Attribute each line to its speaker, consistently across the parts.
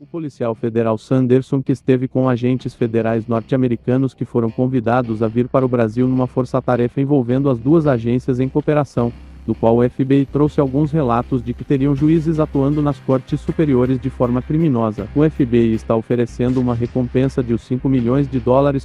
Speaker 1: O policial federal Sanderson, que esteve com agentes federais norte-americanos que foram convidados a vir para o Brasil numa força-tarefa envolvendo as duas agências em cooperação, do qual o FBI trouxe alguns relatos de que teriam juízes atuando nas cortes superiores de forma criminosa. O FBI está oferecendo uma recompensa de US$ 5 milhões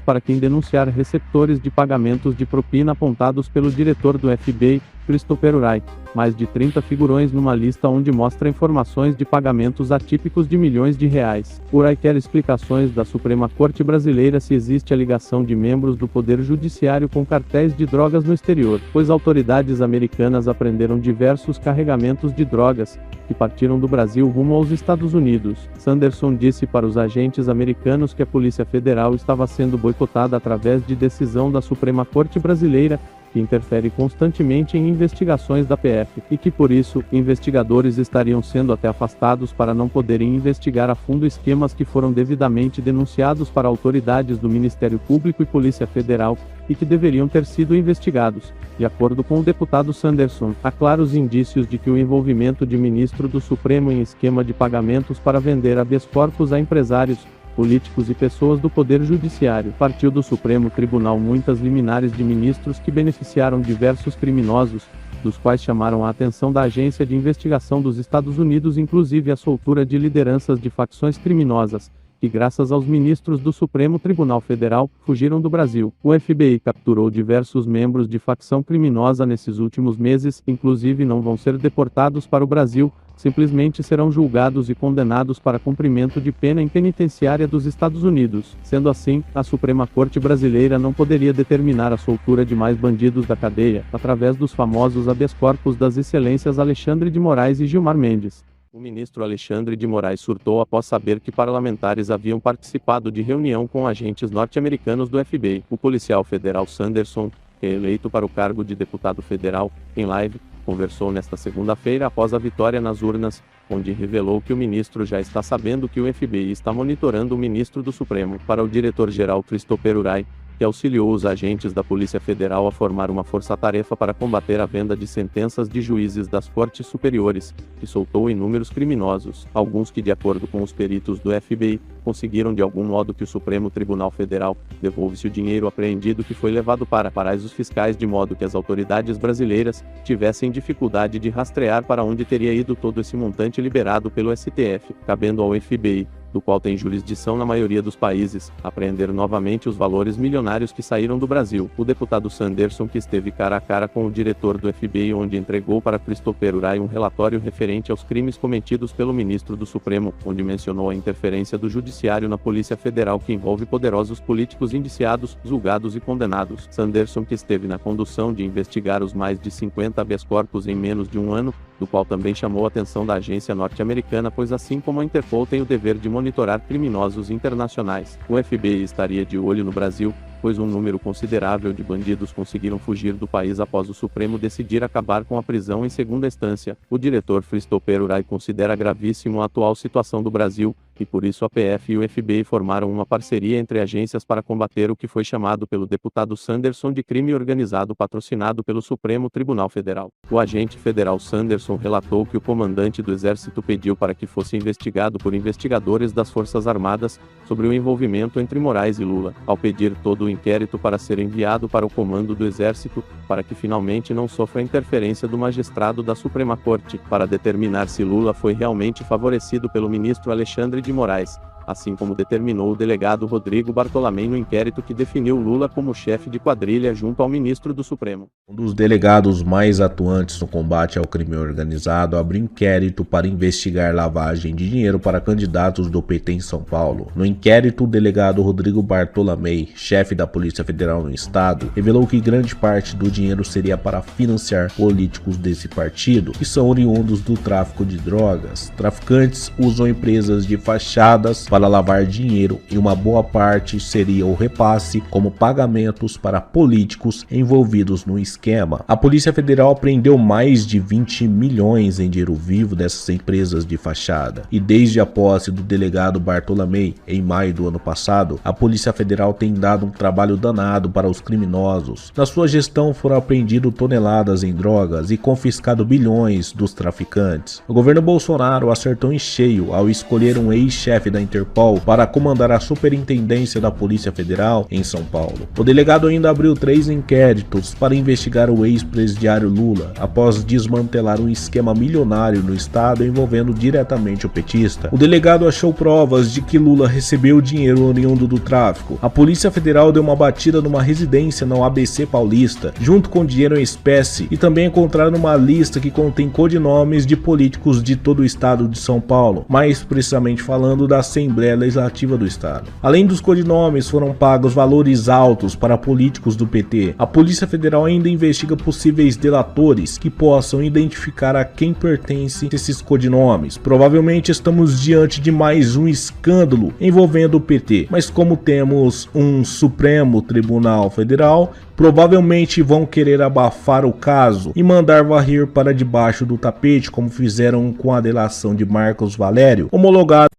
Speaker 1: para quem denunciar receptores de pagamentos de propina apontados pelo diretor do FBI, Christopher Wray, mais de 30 figurões numa lista onde mostra informações de pagamentos atípicos de milhões de reais. Wray quer explicações da Suprema Corte Brasileira se existe a ligação de membros do Poder Judiciário com cartéis de drogas no exterior, pois autoridades americanas apreenderam diversos carregamentos de drogas, que partiram do Brasil rumo aos Estados Unidos. Sanderson disse para os agentes americanos que a Polícia Federal estava sendo boicotada através de decisão da Suprema Corte Brasileira, que interfere constantemente em investigações da PF, e que por isso, investigadores estariam sendo até afastados para não poderem investigar a fundo esquemas que foram devidamente denunciados para autoridades do Ministério Público e Polícia Federal, e que deveriam ter sido investigados. De acordo com o deputado Sanderson, há claros indícios de que o envolvimento de ministro do Supremo em esquema de pagamentos para vender habeas corpus a empresários, políticos e pessoas do Poder Judiciário partiu do Supremo Tribunal muitas liminares de ministros que beneficiaram diversos criminosos, dos quais chamaram a atenção da Agência de Investigação dos Estados Unidos, inclusive a soltura de lideranças de facções criminosas, que graças aos ministros do Supremo Tribunal Federal, fugiram do Brasil. O FBI capturou diversos membros de facção criminosa nesses últimos meses, inclusive não vão ser deportados para o Brasil, simplesmente serão julgados e condenados para cumprimento de pena em penitenciária dos Estados Unidos. Sendo assim, a Suprema Corte Brasileira não poderia determinar a soltura de mais bandidos da cadeia, através dos famosos habeas corpus das excelências Alexandre de Moraes e Gilmar Mendes. O ministro Alexandre de Moraes surtou após saber que parlamentares haviam participado de reunião com agentes norte-americanos do FBI. O policial federal Sanderson, que é eleito para o cargo de deputado federal, em live, conversou nesta segunda-feira após a vitória nas urnas, onde revelou que o ministro já está sabendo que o FBI está monitorando o ministro do Supremo. Para o diretor-geral Christopher Wray, que auxiliou os agentes da Polícia Federal a formar uma força-tarefa para combater a venda de sentenças de juízes das cortes superiores, que soltou inúmeros criminosos, alguns que, de acordo com os peritos do FBI, conseguiram de algum modo que o Supremo Tribunal Federal devolve-se o dinheiro apreendido que foi levado para paraísos fiscais, de modo que as autoridades brasileiras tivessem dificuldade de rastrear para onde teria ido todo esse montante liberado pelo STF, cabendo ao FBI, do qual tem jurisdição na maioria dos países, apreender novamente os valores milionários que saíram do Brasil. O deputado Sanderson, que esteve cara a cara com o diretor do FBI, onde entregou para Christopher Wray um relatório referente aos crimes cometidos pelo ministro do Supremo, onde mencionou a interferência do Judiciário na Polícia Federal que envolve poderosos políticos indiciados, julgados e condenados. Sanderson, que esteve na condução de investigar os mais de 50 habeas corpus em menos de um ano, do qual também chamou a atenção da agência norte-americana, pois assim como a Interpol tem o dever de monitorar criminosos internacionais, o FBI estaria de olho no Brasil, pois um número considerável de bandidos conseguiram fugir do país após o Supremo decidir acabar com a prisão em segunda instância. O diretor Christopher Wray considera gravíssimo a atual situação do Brasil, e por isso a PF e o FBI formaram uma parceria entre agências para combater o que foi chamado pelo deputado Sanderson de crime organizado patrocinado pelo Supremo Tribunal Federal. O agente federal Sanderson relatou que o comandante do Exército pediu para que fosse investigado por investigadores das Forças Armadas sobre o envolvimento entre Moraes e Lula, ao pedir todo o inquérito para ser enviado para o comando do Exército, para que finalmente não sofra interferência do magistrado da Suprema Corte, para determinar se Lula foi realmente favorecido pelo ministro Alexandre de Moraes, assim como determinou o delegado Rodrigo Bartolomei no inquérito que definiu Lula como chefe de quadrilha junto ao ministro do Supremo.
Speaker 2: Um dos delegados mais atuantes no combate ao crime organizado abriu inquérito para investigar lavagem de dinheiro para candidatos do PT em São Paulo. No inquérito, o delegado Rodrigo Bartolomei, chefe da Polícia Federal no estado, revelou que grande parte do dinheiro seria para financiar políticos desse partido, que são oriundos do tráfico de drogas. Traficantes usam empresas de fachadas para lavar dinheiro e uma boa parte seria o repasse como pagamentos para políticos envolvidos no esquema. A Polícia Federal apreendeu mais de 20 milhões em dinheiro vivo dessas empresas de fachada. E desde a posse do delegado Bartolomei, em maio do ano passado, a Polícia Federal tem dado um trabalho danado para os criminosos. Na sua gestão foram apreendidas toneladas em drogas e confiscado bilhões dos traficantes. O governo Bolsonaro acertou em cheio ao escolher um ex-chefe da Interpol para comandar a Superintendência da Polícia Federal em São Paulo. O delegado ainda abriu 3 inquéritos para investigar o ex-presidiário Lula, após desmantelar um esquema milionário no estado envolvendo diretamente o petista. O delegado achou provas de que Lula recebeu dinheiro oriundo do tráfico. A Polícia Federal deu uma batida numa residência no ABC Paulista, junto com dinheiro em espécie, e também encontraram uma lista que contém codinomes de políticos de todo o estado de São Paulo, mais precisamente falando da Assembleia Legislativa do estado. Além dos codinomes, foram pagos valores altos para políticos do PT. A Polícia Federal ainda investiga possíveis delatores que possam identificar a quem pertencem esses codinomes. Provavelmente estamos diante de mais um escândalo envolvendo o PT, mas como temos um Supremo Tribunal Federal, provavelmente vão querer abafar o caso e mandar varrer para debaixo do tapete, como fizeram com a delação de Marcos Valério, homologado